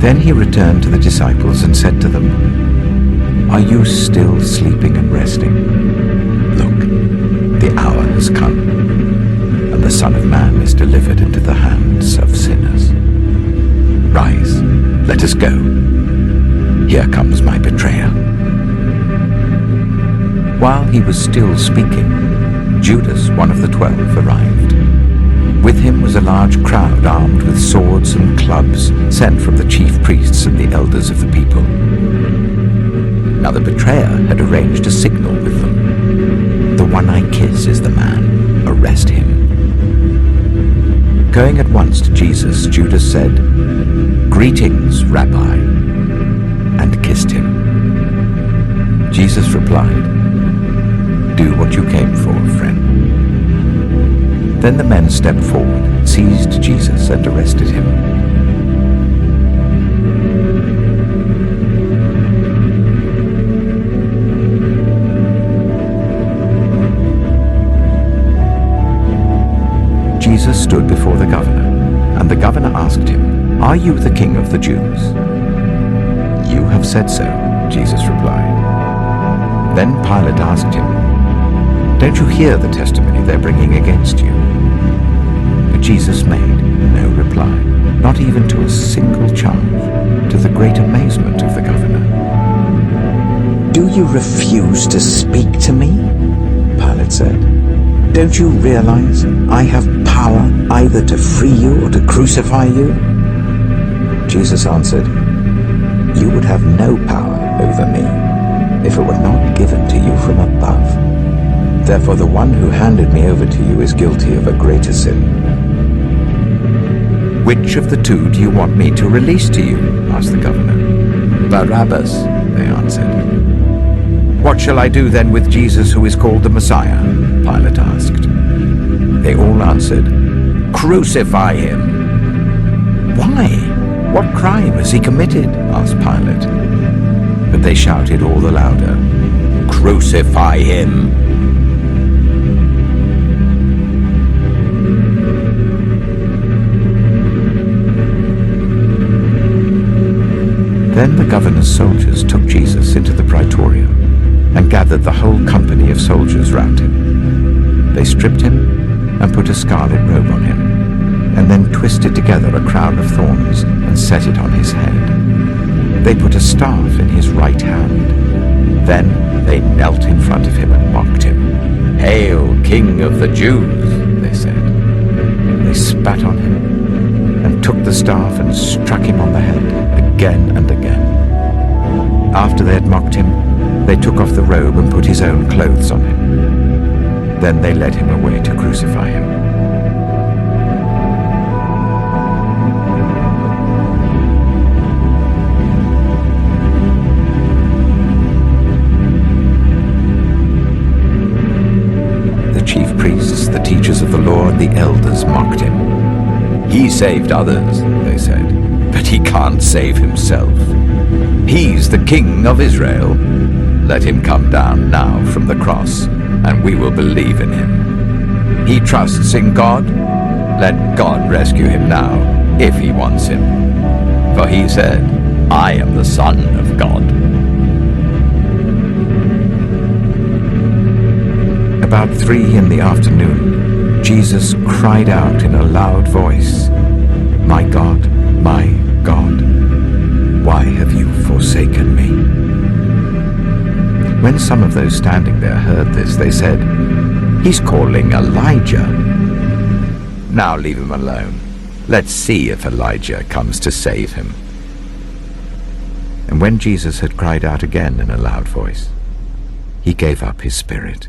Then he returned to the disciples and said to them, "Are you still sleeping and resting? Look, the hour has come, and the Son of Man is delivered into the hands of sinners. Rise, let us go. Here comes my betrayer." While he was still speaking, Judas, one of the 12, arrived. With him was a large crowd armed with swords and clubs, sent from the chief priests and the elders of the people. Now the betrayer had arranged a signal with them. "The one I kiss is the man. Arrest him." Going at once to Jesus, Judas said, "Greetings, Rabbi," and kissed him. Jesus replied, "Do what you came for, friend." Then the men stepped forward, seized Jesus, and arrested him. Jesus stood before the governor, and the governor asked him, "Are you the king of the Jews?" "You have said so," Jesus replied. Then Pilate asked him, "Don't you hear the testimony they're bringing against you?" But Jesus made no reply, not even to a single charge, to the great amazement of the governor. "Do you refuse to speak to me?" Pilate said. "Don't you realize I have power either to free you or to crucify you?" Jesus answered, "You would have no power over me if it were not given to you from above. Therefore the one who handed me over to you is guilty of a greater sin." "Which of the two do you want me to release to you?" asked the governor. "Barabbas," they answered. "What shall I do then with Jesus, who is called the Messiah?" Pilate asked. They all answered, "Crucify him." "Why? What crime has he committed?" asked Pilate. But they shouted all the louder, "Crucify him!" Then the governor's soldiers took Jesus into the praetorium and gathered the whole company of soldiers round him. They stripped him and put a scarlet robe on him, and then twisted together a crown of thorns and set it on his head. They put a staff in his right hand. Then they knelt in front of him and mocked him. "Hail, King of the Jews," they said. They spat on him and took the staff and struck him on the head again and again. After they had mocked him, they took off the robe and put his own clothes on him. Then they led him away to crucify him. The chief priests, the teachers of the law, and the elders mocked him. "He saved others," they said, "but he can't save himself. He's the King of Israel. Let him come down now from the cross, and we will believe in him. He trusts in God. Let God rescue him now, if he wants him. For he said, 'I am the Son of God.'" About 3 in the afternoon, Jesus cried out in a loud voice, my God, why have you forsaken me?" When some of those standing there heard this, they said, "He's calling Elijah." "Now leave him alone. Let's see if Elijah comes to save him." And when Jesus had cried out again in a loud voice, he gave up his spirit.